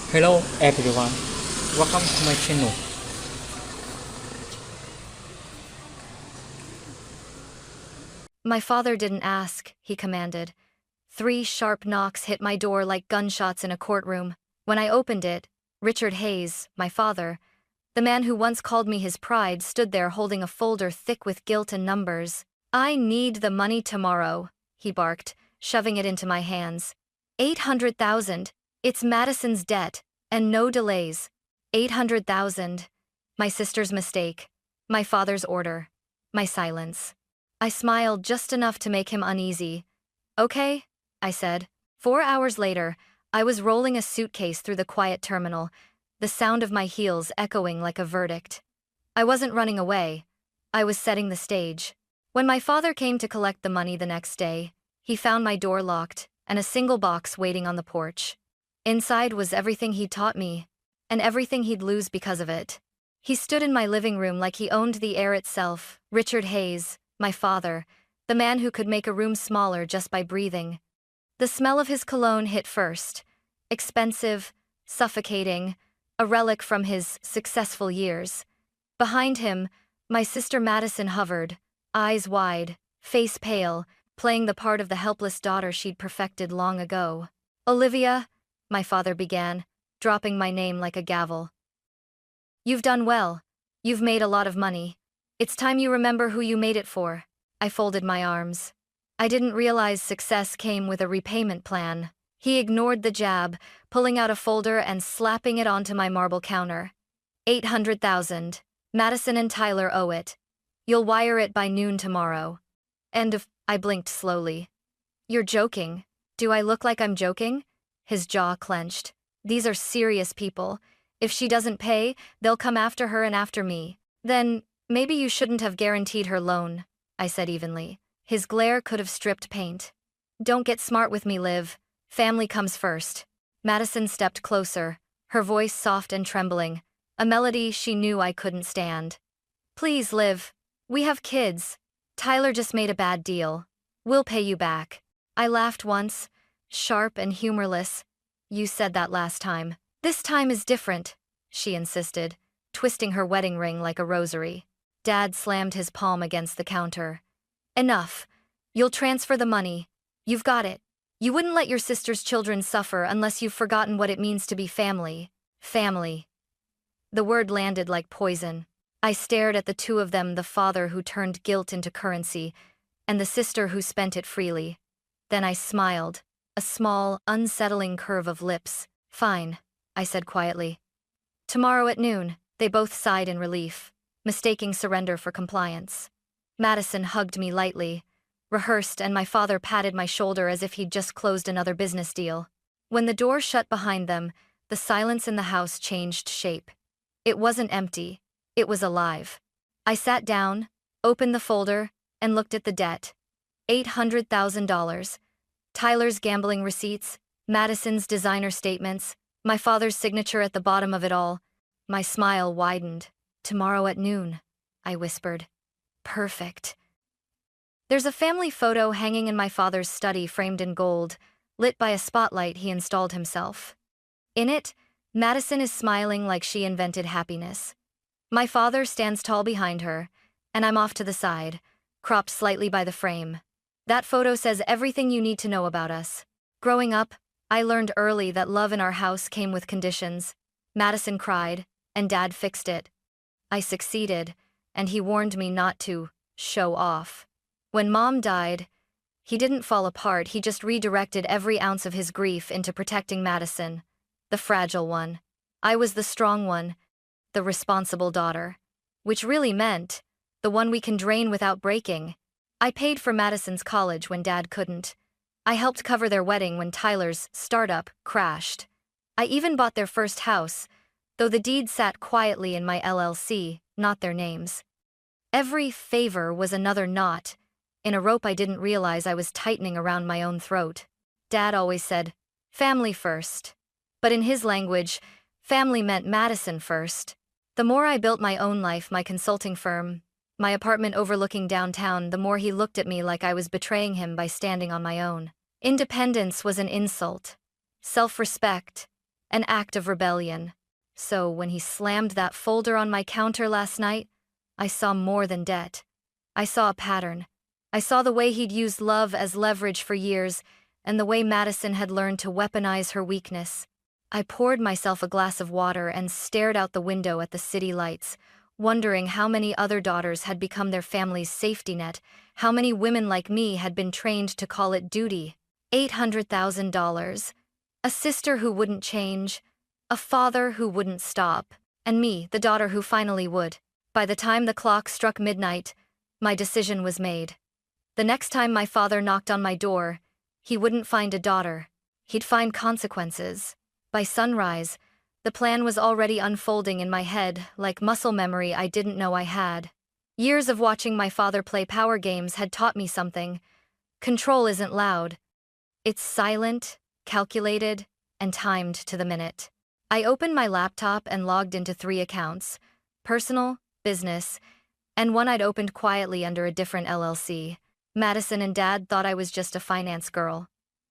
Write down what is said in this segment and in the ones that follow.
Hello everyone, welcome to my channel. My father didn't ask, he commanded. 3 sharp knocks hit my door like gunshots in a courtroom. When I opened it, Richard Hayes, my father, the man who once called me his pride, stood there holding a folder thick with guilt and numbers. "I need the money tomorrow," he barked, shoving it into my hands. 800,000. It's Madison's debt, and no delays. 800,000. My sister's mistake. My father's order. My silence. I smiled just enough to make him uneasy. "Okay," I said. 4 hours later, I was rolling a suitcase through the quiet terminal, the sound of my heels echoing like a verdict. I wasn't running away. I was setting the stage. When my father came to collect the money the next day, he found my door locked and a single box waiting on the porch. Inside was everything he'd taught me, and everything he'd lose because of it. He stood in my living room like he owned the air itself. Richard Hayes, my father, the man who could make a room smaller just by breathing. The smell of his cologne hit first. Expensive, suffocating, a relic from his successful years. Behind him, my sister Madison hovered, eyes wide, face pale, playing the part of the helpless daughter she'd perfected long ago. "Olivia," my father began, dropping my name like a gavel. "You've done well. You've made a lot of money. It's time you remember who you made it for." I folded my arms. I didn't realize success came with a repayment plan. He ignored the jab, pulling out a folder and slapping it onto my marble counter. 800,000. Madison and Tyler owe it. You'll wire it by noon tomorrow. I blinked slowly. "You're joking. Do I look like I'm joking?" His jaw clenched. "These are serious people. If she doesn't pay, they'll come after her and after me." "Then, maybe you shouldn't have guaranteed her loan," I said evenly. His glare could have stripped paint. "Don't get smart with me, Liv. Family comes first." Madison stepped closer, her voice soft and trembling, a melody she knew I couldn't stand. "Please, Liv. We have kids. Tyler just made a bad deal. We'll pay you back." I laughed once, sharp and humorless. "You said that last time. This time is different," she insisted, twisting her wedding ring like a rosary. Dad slammed his palm against the counter. "Enough. You'll transfer the money. You've got it. You wouldn't let your sister's children suffer unless you've forgotten what it means to be family." Family. The word landed like poison. I stared at the two of them, the father who turned guilt into currency, and the sister who spent it freely. Then I smiled, a small, unsettling curve of lips. "Fine," I said quietly. "Tomorrow at noon." They both sighed in relief, mistaking surrender for compliance. Madison hugged me lightly, rehearsed, and my father patted my shoulder as if he'd just closed another business deal. When the door shut behind them, the silence in the house changed shape. It wasn't empty. It was alive. I sat down, opened the folder, and looked at the debt. $800,000. Tyler's gambling receipts, Madison's designer statements, my father's signature at the bottom of it all. My smile widened. "Tomorrow at noon," I whispered. "Perfect." There's a family photo hanging in my father's study, framed in gold, lit by a spotlight he installed himself. In it, Madison is smiling like she invented happiness. My father stands tall behind her, and I'm off to the side, cropped slightly by the frame. That photo says everything you need to know about us. Growing up, I learned early that love in our house came with conditions. Madison cried, and Dad fixed it. I succeeded, and he warned me not to show off. When Mom died, he didn't fall apart, he just redirected every ounce of his grief into protecting Madison, the fragile one. I was the strong one, the responsible daughter, which really meant the one we can drain without breaking. I paid for Madison's college when Dad couldn't. I helped cover their wedding when Tyler's startup crashed. I even bought their first house, though the deed sat quietly in my LLC, not their names. Every favor was another knot in a rope I didn't realize I was tightening around my own throat. Dad always said, "Family first." But in his language, family meant Madison first. The more I built my own life, my consulting firm, my apartment overlooking downtown, the more he looked at me like I was betraying him by standing on my own. Independence was an insult. Self-respect, an act of rebellion. So when he slammed that folder on my counter last night, I saw more than debt. I saw a pattern. I saw the way he'd used love as leverage for years, and the way Madison had learned to weaponize her weakness. I poured myself a glass of water and stared out the window at the city lights, wondering how many other daughters had become their family's safety net, how many women like me had been trained to call it duty. $800,000. A sister who wouldn't change, a father who wouldn't stop, and me, the daughter who finally would. By the time the clock struck midnight, my decision was made. The next time my father knocked on my door, he wouldn't find a daughter. He'd find consequences. By sunrise, the plan was already unfolding in my head like muscle memory I didn't know I had. Years of watching my father play power games had taught me something. Control isn't loud. It's silent, calculated, and timed to the minute. I opened my laptop and logged into 3 accounts: personal, business, and one I'd opened quietly under a different LLC. Madison and Dad thought I was just a finance girl.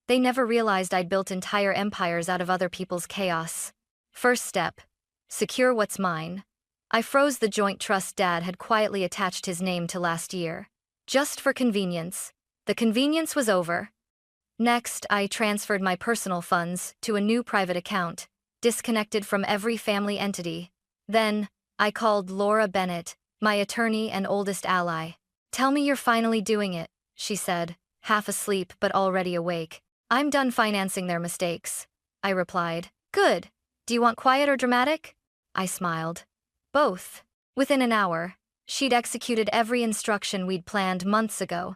They never realized I'd built entire empires out of other people's chaos. First step: secure what's mine. I froze the joint trust Dad had quietly attached his name to last year. Just for convenience. The convenience was over. Next, I transferred my personal funds to a new private account, disconnected from every family entity. Then, I called Laura Bennett, my attorney and oldest ally. "Tell me you're finally doing it," she said, half asleep but already awake. "I'm done financing their mistakes," I replied. "Good. Do you want quiet or dramatic?" I smiled. "Both." Within an hour, she'd executed every instruction we'd planned months ago,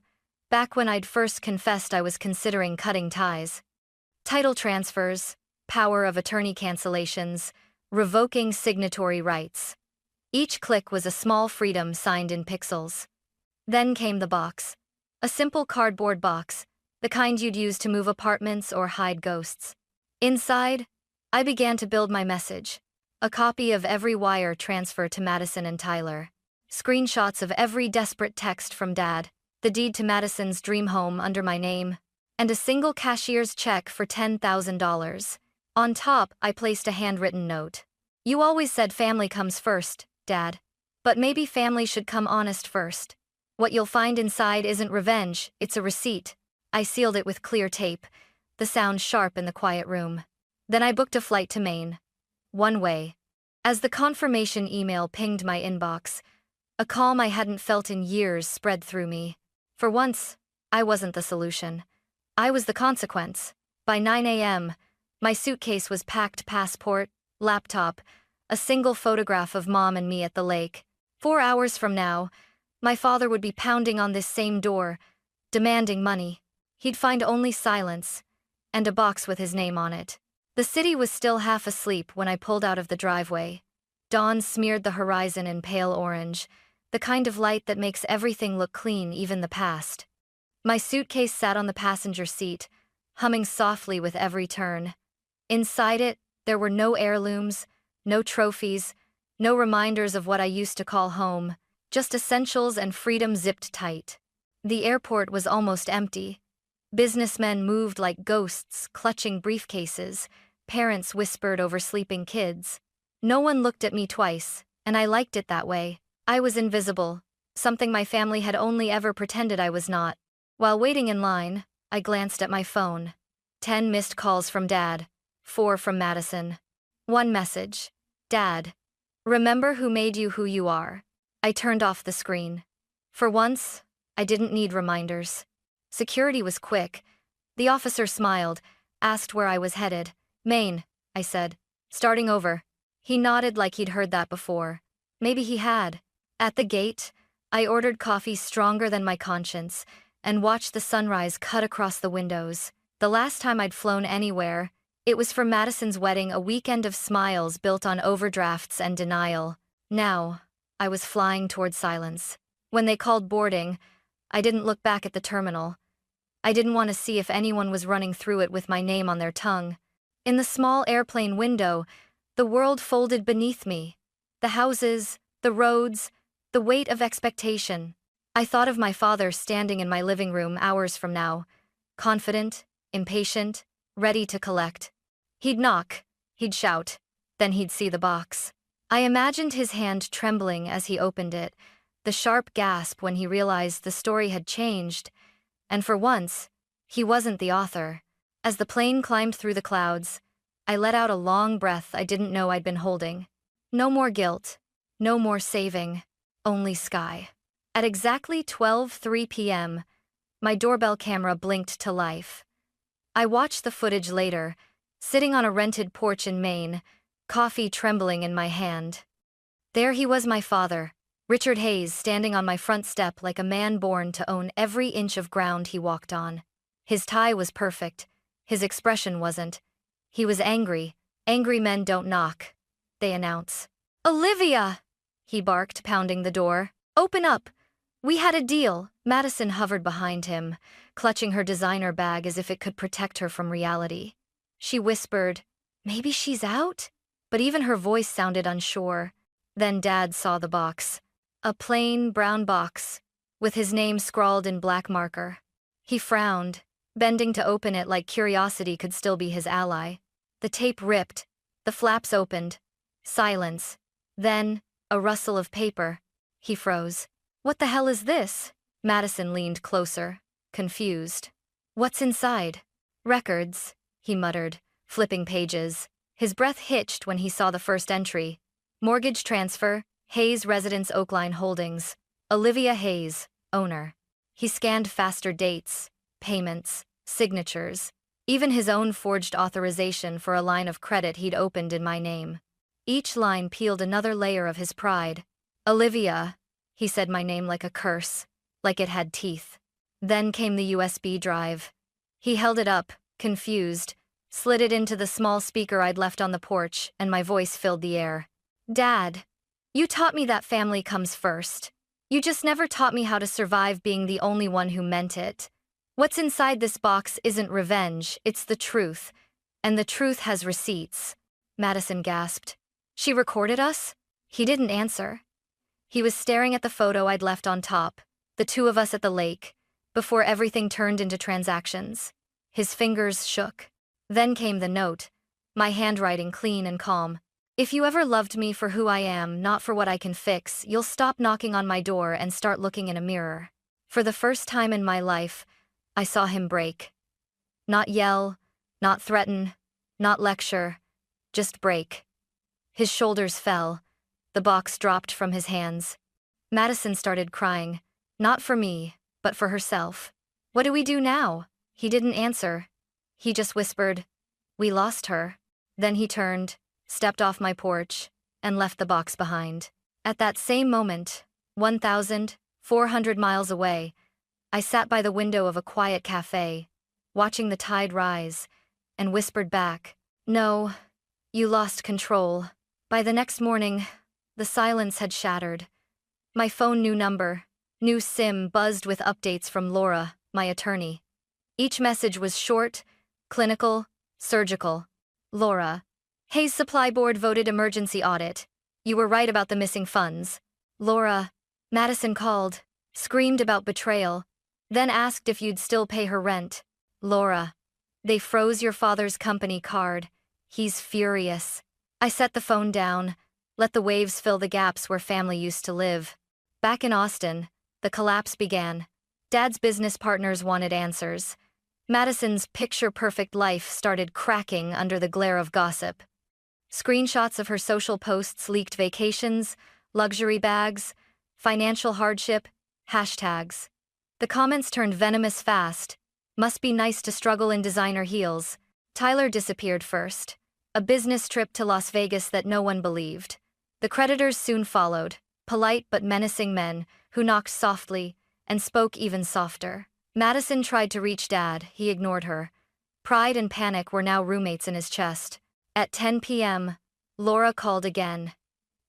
back when I'd first confessed I was considering cutting ties. Title transfers, power of attorney cancellations, revoking signatory rights. Each click was a small freedom signed in pixels. Then came the box. A simple cardboard box, the kind you'd use to move apartments or hide ghosts. Inside, I began to build my message. A copy of every wire transfer to Madison and Tyler. Screenshots of every desperate text from Dad. The deed to Madison's dream home under my name, and a single cashier's check for $10,000. On top, I placed a handwritten note. "You always said family comes first, Dad. But maybe family should come honest first. What you'll find inside isn't revenge, it's a receipt." I sealed it with clear tape, the sound sharp in the quiet room. Then I booked a flight to Maine. One way. As the confirmation email pinged my inbox, a calm I hadn't felt in years spread through me. For once, I wasn't the solution. I was the consequence. By 9 a.m., my suitcase was packed: passport, laptop, a single photograph of Mom and me at the lake. 4 hours from now, my father would be pounding on this same door, demanding money. He'd find only silence, and a box with his name on it. The city was still half asleep when I pulled out of the driveway. Dawn smeared the horizon in pale orange, the kind of light that makes everything look clean, even the past. My suitcase sat on the passenger seat, humming softly with every turn. Inside it, there were no heirlooms, no trophies, no reminders of what I used to call home, just essentials and freedom zipped tight. The airport was almost empty. Businessmen moved like ghosts, clutching briefcases. Parents whispered over sleeping kids. No one looked at me twice, and I liked it that way. I was invisible, something my family had only ever pretended I was not. While waiting in line, I glanced at my phone. 10 missed calls from Dad, 4 from Madison. One message: "Dad, remember who made you who you are." I turned off the screen. For once, I didn't need reminders. Security was quick. The officer smiled, asked where I was headed. "Maine," I said, "starting over." He nodded like he'd heard that before. Maybe he had. At the gate, I ordered coffee stronger than my conscience, and watched the sunrise cut across the windows. The last time I'd flown anywhere, it was for Madison's wedding, a weekend of smiles built on overdrafts and denial. Now, I was flying toward silence. When they called boarding, I didn't look back at the terminal. I didn't want to see if anyone was running through it with my name on their tongue. In the small airplane window, the world folded beneath me. The houses, the roads, the weight of expectation. I thought of my father standing in my living room hours from now, confident, impatient, ready to collect. He'd knock, He'd shout. Then he'd see the box. I imagined his hand trembling as he opened it, the sharp gasp when he realized the story had changed, and for once, he wasn't the author. As the plane climbed through the clouds, I let out a long breath I didn't know I'd been holding. No more guilt, no more saving, only sky. At exactly 12:03 p.m., my doorbell camera blinked to life. I watched the footage later, sitting on a rented porch in Maine, coffee trembling in my hand. There he was, my father, Richard Hayes, standing on my front step like a man born to own every inch of ground he walked on. His tie was perfect. His expression wasn't. He was angry. Angry men don't knock, they announce. "Olivia!" he barked, pounding the door. "Open up! We had a deal." Madison hovered behind him, clutching her designer bag as if it could protect her from reality. She whispered, "Maybe she's out?" But even her voice sounded unsure. Then Dad saw the box. A plain, brown box, with his name scrawled in black marker. He frowned, bending to open it like curiosity could still be his ally. The tape ripped, the flaps opened. Silence. Then, a rustle of paper. He froze. "What the hell is this?" Madison leaned closer, confused. "What's inside?" "Records," he muttered, flipping pages. His breath hitched when he saw the first entry. Mortgage transfer, Hayes Residence Oakline Holdings. Olivia Hayes, owner. He scanned faster dates, payments, signatures, even his own forged authorization for a line of credit he'd opened in my name. Each line peeled another layer of his pride. "Olivia," he said my name like a curse, like it had teeth. Then came the USB drive. He held it up, confused, slid it into the small speaker I'd left on the porch, and my voice filled the air. "Dad, you taught me that family comes first. You just never taught me how to survive being the only one who meant it. What's inside this box isn't revenge, it's the truth. And the truth has receipts." Madison gasped. "She recorded us?" He didn't answer. He was staring at the photo I'd left on top, the two of us at the lake, before everything turned into transactions. His fingers shook. Then came the note, my handwriting clean and calm. "If you ever loved me for who I am, not for what I can fix, you'll stop knocking on my door and start looking in a mirror." For the first time in my life, I saw him break. Not yell, not threaten, not lecture, just break. His shoulders fell. The box dropped from his hands. Madison started crying, not for me, but for herself. "What do we do now?" He didn't answer. He just whispered, "We lost her." Then he turned, stepped off my porch, and left the box behind. At that same moment, 1,400 miles away, I sat by the window of a quiet cafe, watching the tide rise, and whispered back, "No, you lost control." By the next morning, the silence had shattered. My phone new number, new SIM buzzed with updates from Laura, my attorney. Each message was short, clinical, surgical. "Laura, Hayes Supply Board voted emergency audit. You were right about the missing funds." "Laura," Madison called, screamed about betrayal, then asked if you'd still pay her rent. "Laura, they froze your father's company card. He's furious." I set the phone down, let the waves fill the gaps where family used to live. Back in Austin, the collapse began. Dad's business partners wanted answers. Madison's picture-perfect life started cracking under the glare of gossip. Screenshots of her social posts leaked vacations, luxury bags, financial hardship, hashtags. The comments turned venomous fast. "Must be nice to struggle in designer heels." Tyler disappeared first. A business trip to Las Vegas that no one believed. The creditors soon followed, polite but menacing men who knocked softly and spoke even softer. Madison tried to reach Dad, he ignored her. Pride and panic were now roommates in his chest. At 10 p.m., Laura called again.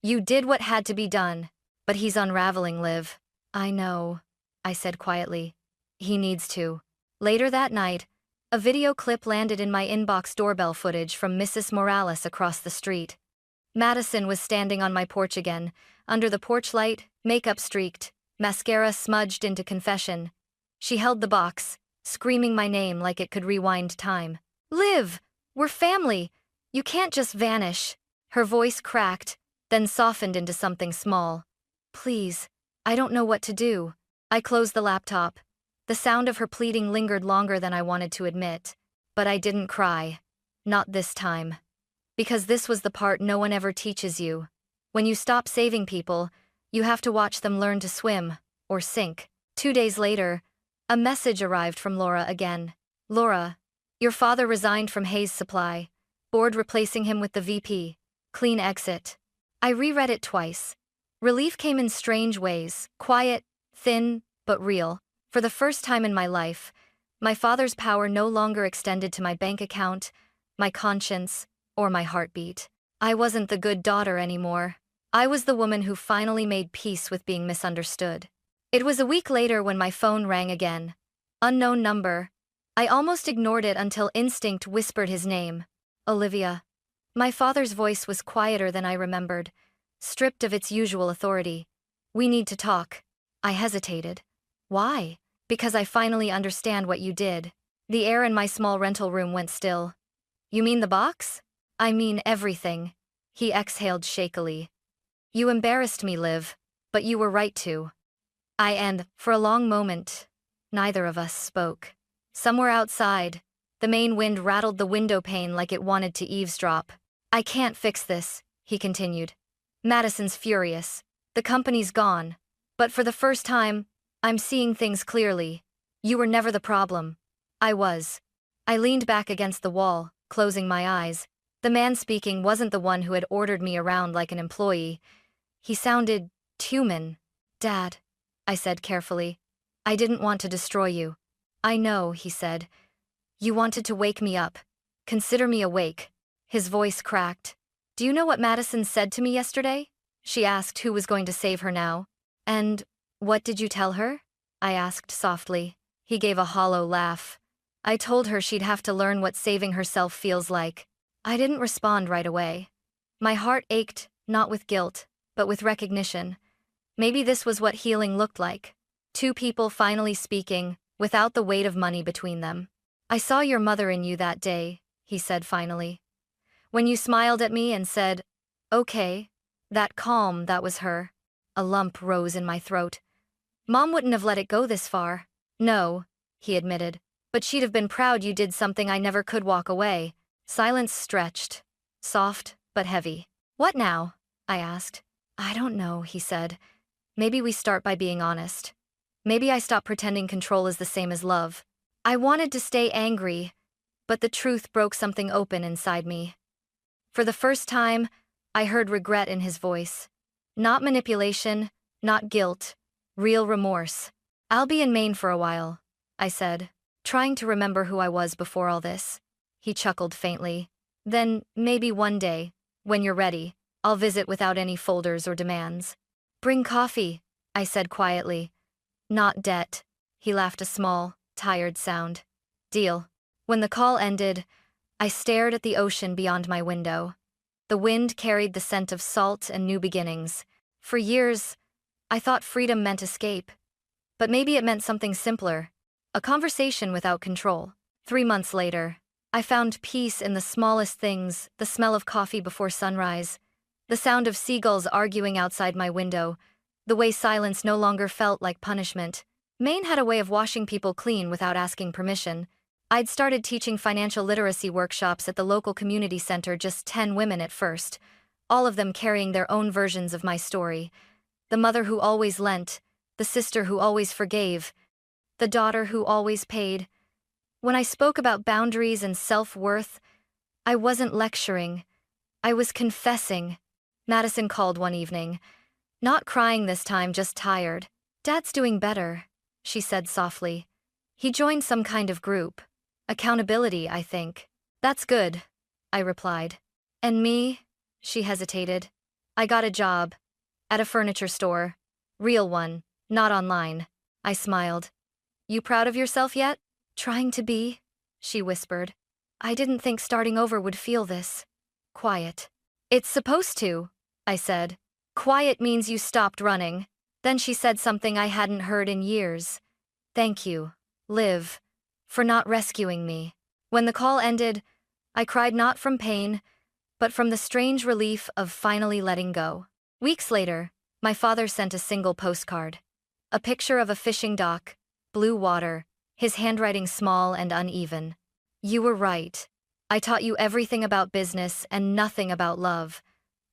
"You did what had to be done, but he's unraveling, Liv." "I know," I said quietly. "He needs to." Later that night, a video clip landed in my inbox, doorbell footage from Mrs. Morales across the street. Madison was standing on my porch again, under the porch light, makeup streaked, mascara smudged into confession. She held the box, screaming my name like it could rewind time. "Liv, we're family. You can't just vanish. Her voice cracked, then softened into something small. Please, I don't know what to do. I closed the laptop. The sound of her pleading lingered longer than I wanted to admit. But I didn't cry. Not this time. Because this was the part no one ever teaches you. When you stop saving people, you have to watch them learn to swim, or sink. 2 days later, a message arrived from Laura again. Laura, your father resigned from Hayes Supply. Board replacing him with the VP. Clean exit. I reread it twice. Relief came in strange ways, quiet, thin, but real. For the first time in my life, my father's power no longer extended to my bank account, my conscience, or my heartbeat. I wasn't the good daughter anymore. I was the woman who finally made peace with being misunderstood. It was a week later when my phone rang again. Unknown number. I almost ignored it until instinct whispered his name. Olivia. My father's voice was quieter than I remembered, stripped of its usual authority. We need to talk. I hesitated. Why? Because I finally understand what you did. The air in my small rental room went still. You mean the box? I mean everything. He exhaled shakily. You embarrassed me, Liv, but you were right to. And, for a long moment, neither of us spoke. Somewhere outside, the main wind rattled the window pane like it wanted to eavesdrop. I can't fix this, he continued. Madison's furious. The company's gone. But for the first time, I'm seeing things clearly. You were never the problem. I was. I leaned back against the wall, closing my eyes. The man speaking wasn't the one who had ordered me around like an employee. He sounded human. Dad, I said carefully. I didn't want to destroy you. I know, he said. You wanted to wake me up. Consider me awake. His voice cracked. Do you know what Madison said to me yesterday? She asked who was going to save her now. And what did you tell her? I asked softly. He gave a hollow laugh. I told her she'd have to learn what saving herself feels like. I didn't respond right away. My heart ached, not with guilt, but with recognition. Maybe this was what healing looked like. Two people finally speaking, without the weight of money between them. I saw your mother in you that day, he said finally. When you smiled at me and said, okay, that calm, that was her. A lump rose in my throat. Mom wouldn't have let it go this far. No, he admitted, but she'd have been proud you did something I never could walk away. Silence stretched, soft but heavy. What now? I asked. I don't know, he said. Maybe we start by being honest. Maybe I stop pretending control is the same as love. I wanted to stay angry, but the truth broke something open inside me. For the first time, I heard regret in his voice. Not manipulation, not guilt, real remorse. I'll be in Maine for a while, I said, trying to remember who I was before all this. He chuckled faintly. Then, maybe one day, when you're ready, I'll visit without any folders or demands. Bring coffee, I said quietly. Not debt. He laughed a small, tired sound. Deal. When the call ended, I stared at the ocean beyond my window. The wind carried the scent of salt and new beginnings. For years, I thought freedom meant escape. But maybe it meant something simpler. A conversation without control. 3 months later, I found peace in the smallest things, the smell of coffee before sunrise, the sound of seagulls arguing outside my window, the way silence no longer felt like punishment. Maine had a way of washing people clean without asking permission. I'd started teaching financial literacy workshops at the local community center, just 10 women at first, all of them carrying their own versions of my story. The mother who always lent, the sister who always forgave, the daughter who always paid. When I spoke about boundaries and self-worth, I wasn't lecturing. I was confessing. Madison called one evening. Not crying this time, just tired. Dad's doing better, she said softly. He joined some kind of group. Accountability, I think. That's good, I replied. And me? She hesitated. I got a job. At a furniture store. Real one, not online. I smiled. You proud of yourself yet? Trying to be, she whispered. I didn't think starting over would feel this quiet. It's supposed to, I said. Quiet means you stopped running. Then she said something I hadn't heard in years. Thank you, Liv, for not rescuing me. When the call ended, I cried not from pain, but from the strange relief of finally letting go. Weeks later, my father sent a single postcard. A picture of a fishing dock, blue water, his handwriting small and uneven. You were right. I taught you everything about business and nothing about love.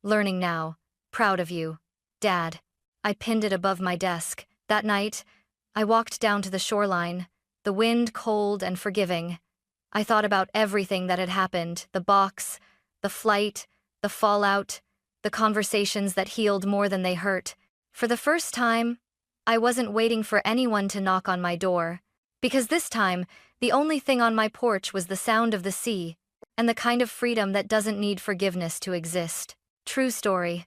Learning now. Proud of you. Dad. I pinned it above my desk. That night, I walked down to the shoreline, the wind cold and forgiving. I thought about everything that had happened, the box, the flight, the fallout, the conversations that healed more than they hurt. For the first time, I wasn't waiting for anyone to knock on my door, because this time, the only thing on my porch was the sound of the sea, and the kind of freedom that doesn't need forgiveness to exist. True story.